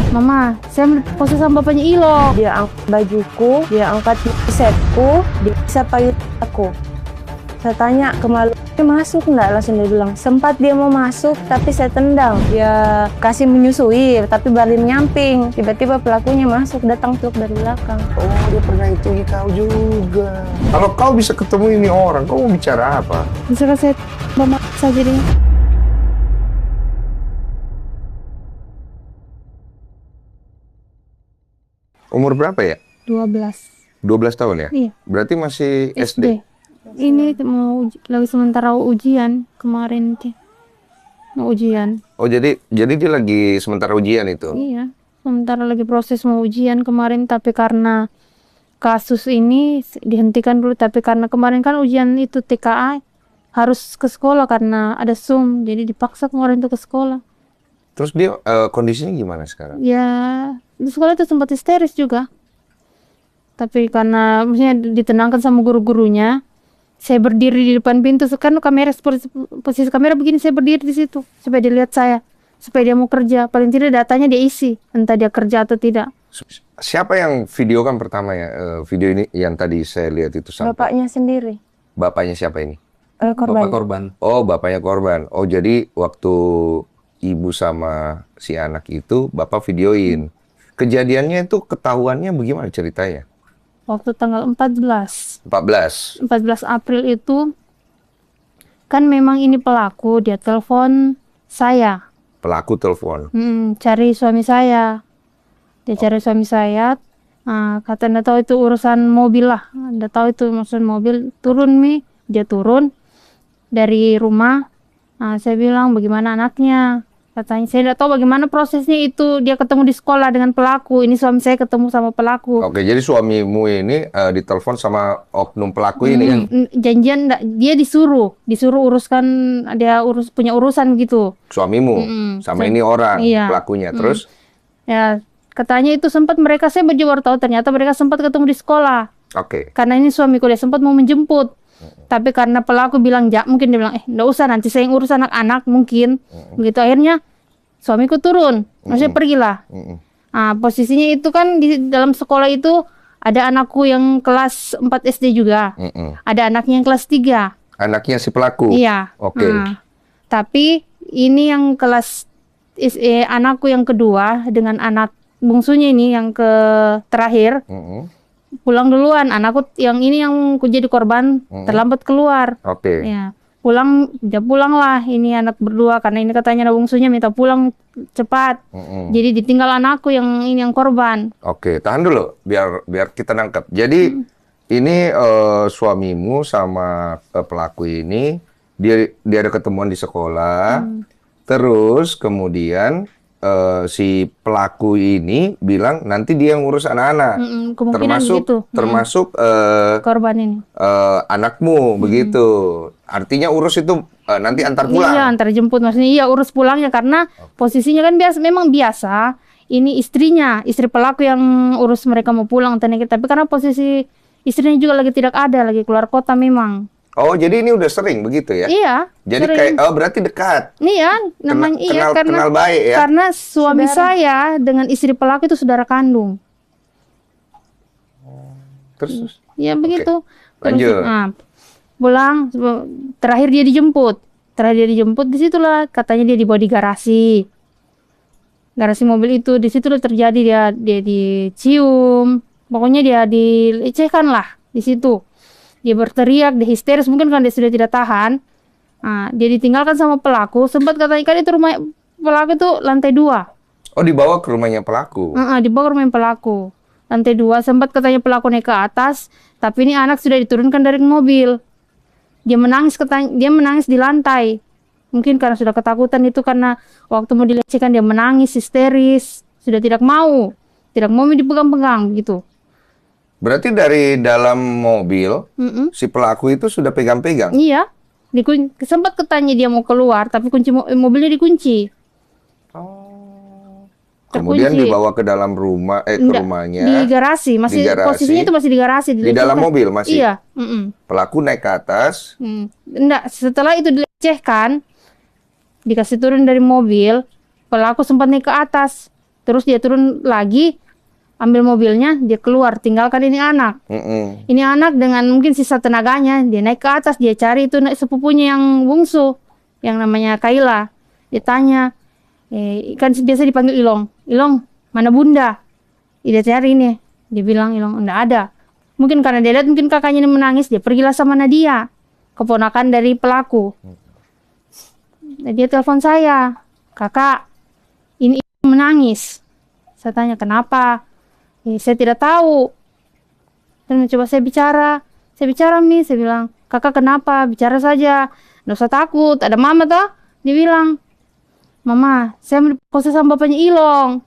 Mama, saya melihat pose sama bapaknya Ilo. Dia angkat bajuku, dia angkat setku, dia bisa payung aku. Saya tanya ke malu, masuk nggak? Langsung dia bilang, sempat dia mau masuk, tapi saya tendang. Dia kasih menyusui, tapi balik menyamping. Tiba-tiba pelakunya masuk, datang peluk dari belakang. Oh, dia pernah hitungin kau juga. Kalau kau bisa ketemu ini orang, kau mau bicara apa? Misalkan saya mama saja dia. Umur berapa ya? 12. 12 tahun ya? Iya. Berarti masih SD? Ini mau lagi sementara ujian kemarin sih. Mau ujian. Oh, jadi dia lagi sementara ujian itu? Iya. Sementara lagi proses mau ujian kemarin, tapi karena kasus ini dihentikan dulu. Tapi karena kemarin kan ujian itu TKA harus ke sekolah karena ada Zoom, jadi dipaksa kemarin tuh ke sekolah. Terus dia kondisinya gimana sekarang? Ya, di sekolah itu sempat histeris juga. Tapi karena maksudnya ditenangkan sama guru-gurunya, saya berdiri di depan pintu. Kan kamera, posisi kamera begini, saya berdiri di situ supaya dia lihat saya, supaya dia mau kerja. Paling tidak datanya dia isi, entah dia kerja atau tidak. Siapa yang videokan pertama ya? Video ini yang tadi saya lihat itu sampai. Bapaknya sendiri. Bapaknya siapa ini? Korban. Bapak korban. Oh, bapaknya korban. Oh, jadi waktu ibu sama si anak itu bapak videoin. Kejadiannya itu ketahuannya bagaimana ceritanya? Waktu tanggal 14 April itu kan memang ini pelaku, dia telepon saya. Pelaku telepon. Cari suami saya. Dia cari suami saya. Kata nggak tahu itu urusan mobil lah. Nggak tahu itu maksud mobil. Turun Mi, dia turun dari rumah. Saya bilang bagaimana anaknya. Katanya saya tidak tahu bagaimana prosesnya itu. Dia ketemu di sekolah dengan pelaku. Ini suami saya ketemu sama pelaku. Oke, jadi suamimu ini ditelepon sama oknum pelaku ini yang janjian dia disuruh uruskan, dia punya urusan gitu. suamimu sama ini orang Iya. pelakunya. Terus Ya, katanya itu sempat mereka, saya baru tahu ternyata mereka sempat ketemu di sekolah. oke. Karena ini suamiku dia sempat mau menjemput. Tapi karena pelaku bilang, mungkin dia bilang, enggak usah nanti saya yang urus anak-anak mungkin. Begitu akhirnya suamiku turun, maksudnya pergilah. Posisinya itu kan di dalam sekolah itu ada anakku yang kelas 4 SD juga. Ada anaknya yang kelas 3. Anaknya si pelaku. Iya. Oke. Tapi ini yang kelas anakku yang kedua dengan anak bungsunya ini yang terakhir. Pulang duluan, anakku yang ini yang jadi korban terlambat keluar. Oke. Ya, dia pulang lah ini anak berdua karena ini katanya anak bungsunya minta pulang cepat. Jadi ditinggal anakku yang ini yang korban. Oke, tahan dulu biar kita nangkep. Jadi ini suamimu sama pelaku ini dia ada ketemuan di sekolah. Terus kemudian si pelaku ini bilang nanti dia yang ngurus anak-anak. Kemungkinan termasuk korban ini. anakmu begitu. Artinya urus itu nanti antar pulang. Iya, antar jemput maksudnya. Iya, urus pulangnya karena posisinya kan memang biasa. Ini istri pelaku yang urus mereka mau pulang tapi karena posisi istrinya juga lagi tidak ada, lagi keluar kota memang. Oh, jadi ini udah sering begitu ya? Iya. Jadi sering. kayak berarti dekat. Iya, namanya kenal baik ya. Karena suami saya dengan istri pelaku itu saudara kandung. Terus? Ya begitu. Lanjut. Pulang, terakhir dia dijemput. Di situlah katanya dia dibawa di garasi mobil itu. Di situlah terjadi dia dicium. Pokoknya dia dilecehkan lah di situ. Dia berteriak, dia histeris, mungkin kan dia sudah tidak tahan. Dia ditinggalkan sama pelaku. Sempat katanya kan itu rumah pelaku itu lantai 2. Oh, dibawa ke rumahnya pelaku. Dibawa ke rumah pelaku. Lantai 2, sempat katanya pelaku naik ke atas, tapi ini anak sudah diturunkan dari mobil. Dia menangis di lantai. Mungkin karena sudah ketakutan itu, karena waktu mau dilecehkan dia menangis histeris, sudah tidak mau dipegang-pegang gitu. Berarti dari dalam mobil si pelaku itu sudah pegang-pegang. Iya. Sempat katanya dia mau keluar, tapi kunci mobilnya dikunci. Kemudian dibawa ke dalam rumah, ke rumahnya. Di garasi, posisinya itu masih di garasi. Di dalam mobil masih? Iya. Pelaku naik ke atas? Enggak, setelah itu dilecehkan, dikasih turun dari mobil, pelaku sempat naik ke atas. Terus dia turun lagi, ambil mobilnya, dia keluar, tinggalkan ini anak. Ini anak dengan mungkin sisa tenaganya, dia naik ke atas, dia cari itu sepupunya yang bungsu, yang namanya Kaila. Dia tanya, kan biasa dipanggil Ilong. Ilong, mana bunda? Dia cari nih. Dia bilang, Ilong, enggak ada. Mungkin karena dia lihat mungkin kakaknya ini menangis, dia pergilah sama Nadia, keponakan dari pelaku. Nah, dia telepon saya, kakak, ini menangis. Saya tanya, kenapa? Saya tidak tahu. Dan mencoba saya bicara Mi, saya bilang, kakak kenapa? Bicara saja, nggak usah takut, ada mama toh. Dia bilang, mama, saya mau diproses sama bapaknya Ilong.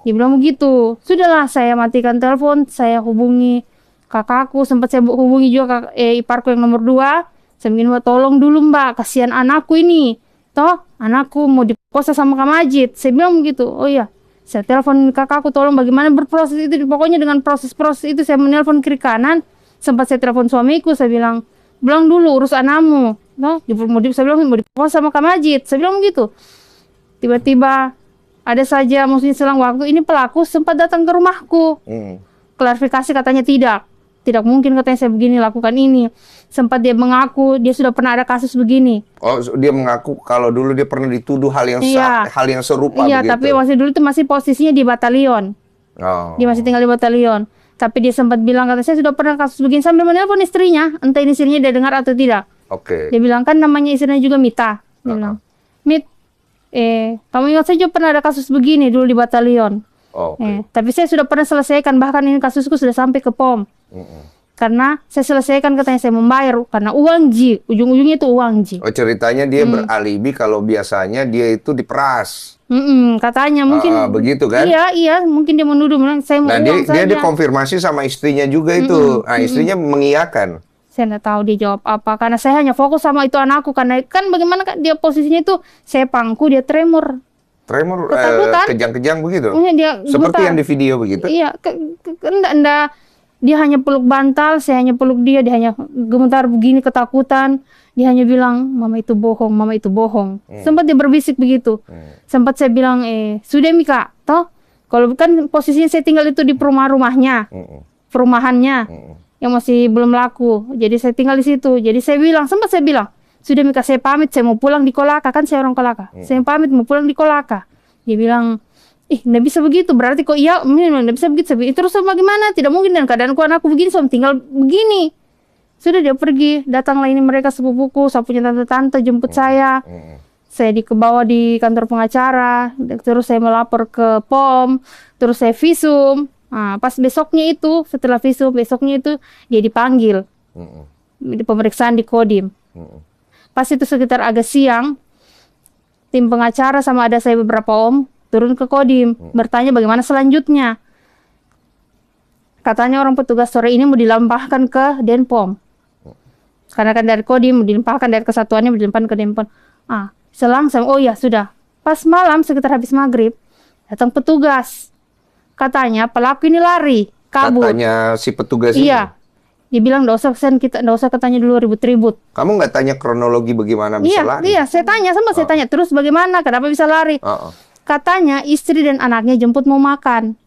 Dia bilang begitu. Sudahlah, saya matikan telepon, saya hubungi kakakku, sempat saya hubungi juga iparku yang nomor 2. Saya bilang, mbak tolong dulu mbak, kasihan anakku ini. Toh, anakku mau diproses sama Kak Majid. Saya bilang begitu. Oh iya, saya telepon kakakku, tolong bagaimana berproses itu. Pokoknya dengan proses-proses itu saya menelpon kiri kanan. Sempat saya telepon suamiku, saya bilang dulu urus anakmu. Toh, saya bilang mau diproses sama Kak Majid. Saya bilang begitu. Tiba-tiba ada saja, maksudnya selang waktu ini pelaku sempat datang ke rumahku. Klarifikasi katanya tidak mungkin katanya saya begini lakukan ini. Sempat dia mengaku dia sudah pernah ada kasus begini. Oh, dia mengaku kalau dulu dia pernah dituduh hal yang hal yang serupa begitu. Tapi masih dulu itu masih posisinya di batalion. Dia masih tinggal di batalion. Tapi dia sempat bilang katanya saya sudah pernah kasus begini sambil menelpon istrinya, entah ini istrinya dia dengar atau tidak. Dia bilang kan namanya istrinya juga Mita. Dia bilang, Mit, kamu ingat saya juga pernah ada kasus begini dulu di batalion. Tapi saya sudah pernah selesaikan, bahkan ini kasusku sudah sampai ke POM. Karena saya selesaikan katanya saya membayar karena uang Ji, ujung-ujungnya itu uang Ji. Oh, ceritanya dia beralibi kalau biasanya dia itu diperas. Katanya mungkin begitu kan? Iya, mungkin dia menuduh saya mau uang saja. Dia dikonfirmasi sama istrinya juga itu. Nah, istrinya mengiyakan. Saya nggak tahu dia jawab apa, karena saya hanya fokus sama itu anakku, karena kan bagaimana kan dia posisinya itu saya pangku, dia tremor, kejang-kejang begitu. Dia seperti yang di video begitu. Iya, enggak. Dia hanya peluk bantal, saya hanya peluk dia hanya gemetar begini ketakutan. Dia hanya bilang, mama itu bohong, mama itu bohong. Sempat dia berbisik begitu. Sempat saya bilang, sudah Mika, toh kalau kan posisinya saya tinggal itu di perumahannya, yang masih belum laku. Jadi saya tinggal di situ. Jadi sempat saya bilang, sudah Mika, saya pamit, saya mau pulang di Kolaka, kan saya orang Kolaka. Saya pamit mau pulang di Kolaka. Dia bilang, nggak bisa begitu, berarti kok iya, nggak bisa begitu. Terus bagaimana? Tidak mungkin, dan keadaanku anakku begini, so tinggal begini. Sudah dia pergi, datanglah ini mereka sepupuku, sapunya tante-tante jemput saya. Saya dibawa di kantor pengacara, terus saya melapor ke POM, terus saya visum. Nah, pas besoknya itu, setelah visum, besoknya itu dia dipanggil di pemeriksaan di Kodim. Pas itu sekitar agak siang, tim pengacara sama ada saya beberapa om turun ke Kodim, bertanya bagaimana selanjutnya. Katanya orang petugas sore ini mau dilampahkan ke Denpom. Karena kan dari Kodim mau dilimpahkan, dari kesatuannya mau dilimpahkan ke Denpom. Selang sama, oh ya sudah. Pas malam sekitar habis maghrib, datang petugas. Katanya pelaku ini lari, kabur. Katanya si petugas ini? Iya. Dia bilang, nggak usah katanya dulu ribut-ribut. Kamu nggak tanya kronologi bagaimana bisa lari? Iya, saya tanya, saya tanya. Terus bagaimana, kenapa bisa lari? Katanya istri dan anaknya jemput mau makan.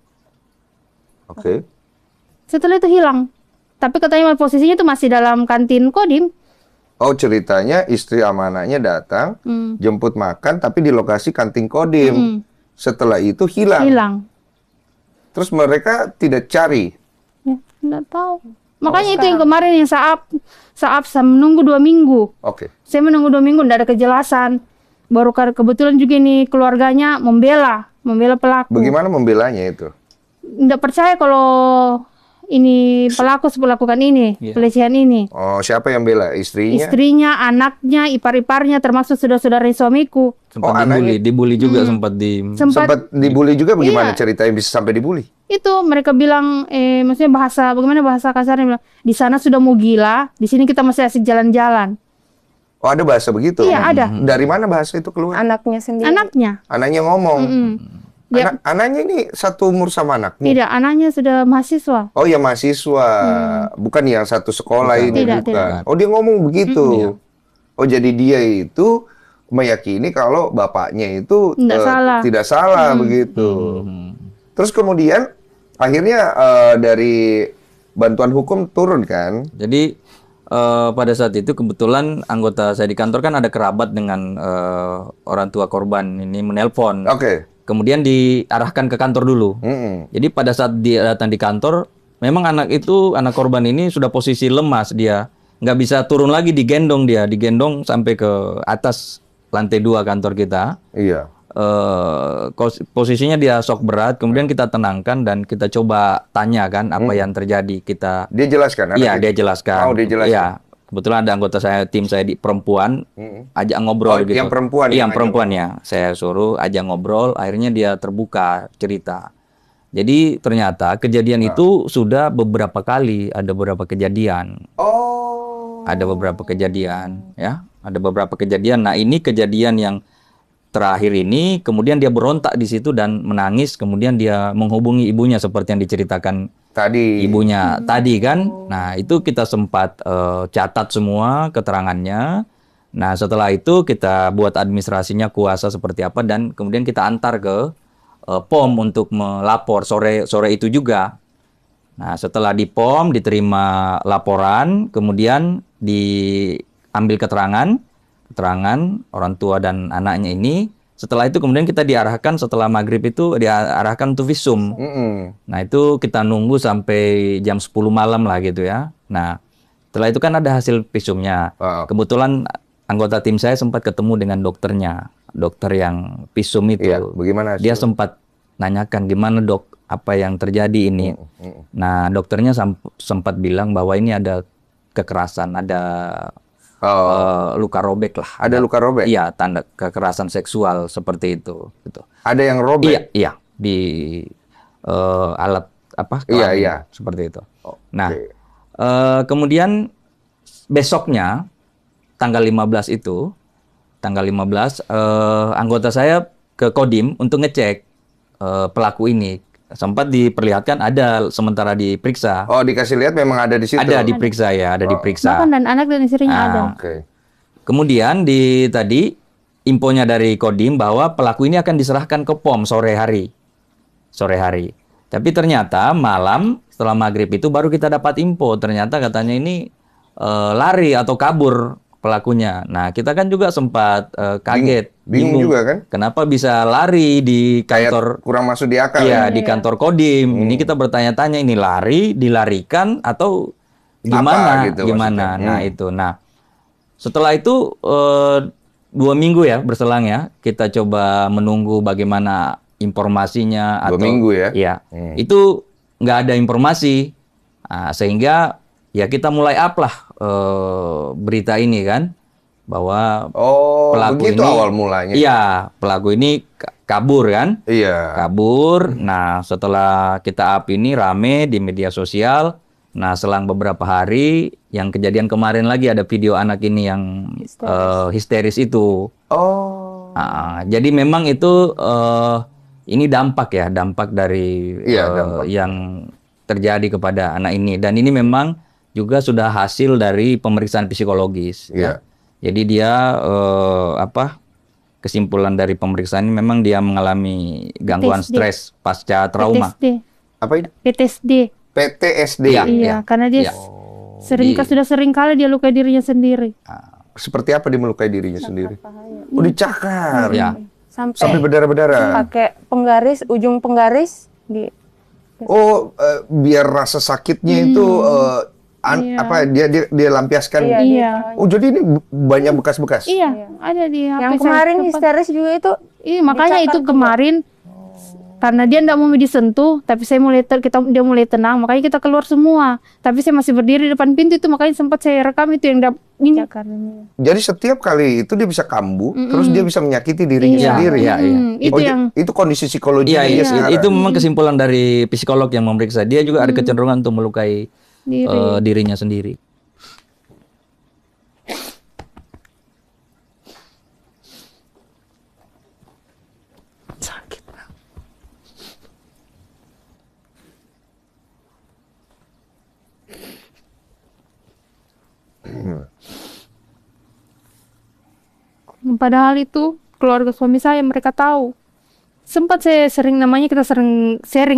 Setelah itu hilang. Tapi katanya posisinya itu masih dalam kantin Kodim. Oh, ceritanya istri sama anaknya datang, jemput makan, tapi di lokasi kantin Kodim. Setelah itu hilang. Terus mereka tidak cari? Ya, tidak tahu. Makanya itu yang kemarin yang saat saya menunggu 2 minggu. Saya menunggu 2 minggu, tidak ada kejelasan. Baru kebetulan juga nih keluarganya membela pelaku. Bagaimana membelanya itu? Tidak percaya kalau ini pelaku melakukan ini, pelecehan ini. Oh, siapa yang bela? Istrinya? Istrinya, anaknya, ipar-iparnya, termasuk saudara-saudara suamiku. Sempat dibully juga, sempat dibully juga. Bagaimana ceritanya bisa sampai dibully? Itu mereka bilang, maksudnya bagaimana bahasa kasarnya bilang, di sana sudah mau gila, di sini kita masih asik jalan-jalan. Oh, ada bahasa begitu? Iya, ada. Dari mana bahasa itu keluar? Anaknya sendiri. Anaknya ngomong. Anaknya ini satu umur sama anakmu? Tidak, anaknya sudah mahasiswa. Oh ya, mahasiswa. Bukan yang satu sekolah ini, bukan. Oh, dia ngomong begitu. Oh, jadi dia itu meyakini kalau bapaknya itu Nggak salah. tidak salah begitu. Terus kemudian akhirnya dari bantuan hukum turun kan? Jadi pada saat itu kebetulan anggota saya di kantor kan ada kerabat dengan orang tua korban ini menelpon. Oke. Kemudian diarahkan ke kantor dulu. Jadi pada saat dia datang di kantor, memang anak korban ini sudah posisi lemas dia, nggak bisa turun lagi, digendong sampai ke atas lantai 2 kantor kita. Iya. Posisinya dia shock berat, kemudian kita tenangkan dan kita coba tanya kan apa yang terjadi. Dia jelaskan? Iya, dia jelaskan. Oh, dia jelaskan. Iya, kebetulan ada anggota tim saya di perempuan, ajak ngobrol gitu. Yang perempuan? Iya, yang perempuannya. Saya suruh ajak ngobrol, akhirnya dia terbuka cerita. Jadi ternyata kejadian itu sudah beberapa kali, ada beberapa kejadian. Oh. Ada beberapa kejadian, ya. Ada beberapa kejadian. Nah, ini kejadian yang terakhir ini, kemudian dia berontak di situ dan menangis, kemudian dia menghubungi ibunya seperti yang diceritakan Tadi. ibunya tadi kan. Nah, itu kita sempat catat semua keterangannya. Nah, setelah itu kita buat administrasinya kuasa seperti apa dan kemudian kita antar ke POM untuk melapor sore itu juga. Nah, setelah di POM diterima laporan, kemudian diambil keterangan orang tua dan anaknya ini. Setelah itu kemudian kita diarahkan setelah maghrib itu diarahkan untuk visum. Nah, itu kita nunggu sampai jam 10 malam lah gitu ya. Nah, setelah itu kan ada hasil visumnya. Kebetulan anggota tim saya sempat ketemu dengan dokternya, dokter yang visum itu. Iya, bagaimana dia sempat nanyakan gimana dok, apa yang terjadi ini. Nah, dokternya sempat bilang bahwa ini ada kekerasan, ada luka robek lah. Ada luka robek? Iya, tanda kekerasan seksual seperti itu. Gitu. Ada yang robek? Iya, di alat kelamin, seperti itu. Nah, kemudian besoknya tanggal 15 itu, anggota saya ke Kodim untuk ngecek pelaku ini. Sempat diperlihatkan ada sementara diperiksa. Oh, dikasih lihat memang ada di situ. Ada diperiksa ya, ada diperiksa. Bahkan dan anak dan istrinya ada. Oke. Kemudian tadi infonya dari Kodim bahwa pelaku ini akan diserahkan ke POM sore hari. Tapi ternyata malam setelah maghrib itu baru kita dapat info. Ternyata katanya ini lari atau kabur pelakunya. Nah, kita kan juga sempat kaget, bingung juga kan? Kenapa bisa lari di kantor? Kayak kurang masuk di akal. Iya, di kantor Kodim. Ini kita bertanya-tanya, ini dilarikan atau gimana? Apa gitu gimana? maksudnya? Nah, itu. Nah, setelah itu 2 minggu ya berselang ya, kita coba menunggu bagaimana informasinya. 2 minggu ya? Iya. Itu nggak ada informasi. Nah, sehingga ya kita mulai up lah berita ini kan, bahwa pelaku begitu ini awal mulanya. Iya, pelaku ini kabur kan? Iya. Kabur. Nah, setelah kita up ini rame di media sosial. Nah, selang beberapa hari, yang kejadian kemarin lagi ada video anak ini yang histeris itu. Nah, jadi memang itu ini dampak dari yang terjadi kepada anak ini. Dan ini memang juga sudah hasil dari pemeriksaan psikologis. Ya. Jadi dia kesimpulan dari pemeriksaan ini memang dia mengalami gangguan stres pasca trauma. PTSD. Apa itu? PTSD. Iya, karena dia sudah sering kali dia lukai dirinya sendiri. Seperti apa dia melukai dirinya sendiri? Dicakar. Ya. Sampai berdarah-berdarah. Pakai ujung penggaris di. Biar rasa sakitnya itu dia lampiaskan. Iya. Oh, jadi ini banyak bekas-bekas. Iya, ada di HP Yang saya kemarin sempat. histeris juga itu. Iya, makanya itu kemarin karena dia enggak mau disentuh, tapi saya dia mulai tenang, makanya kita keluar semua. Tapi saya masih berdiri di depan pintu itu, makanya sempat saya rekam itu yang ini. Jadi setiap kali itu dia bisa kambuh, terus dia bisa menyakiti dirinya sendiri. Itu kondisi psikologi. Iya, itu memang kesimpulan dari psikolog yang memeriksa. Dia juga ada kecenderungan untuk melukai dirinya sendiri. Sakit. Padahal itu keluarga suami saya mereka tahu. Sempat saya sering namanya kita sering sharing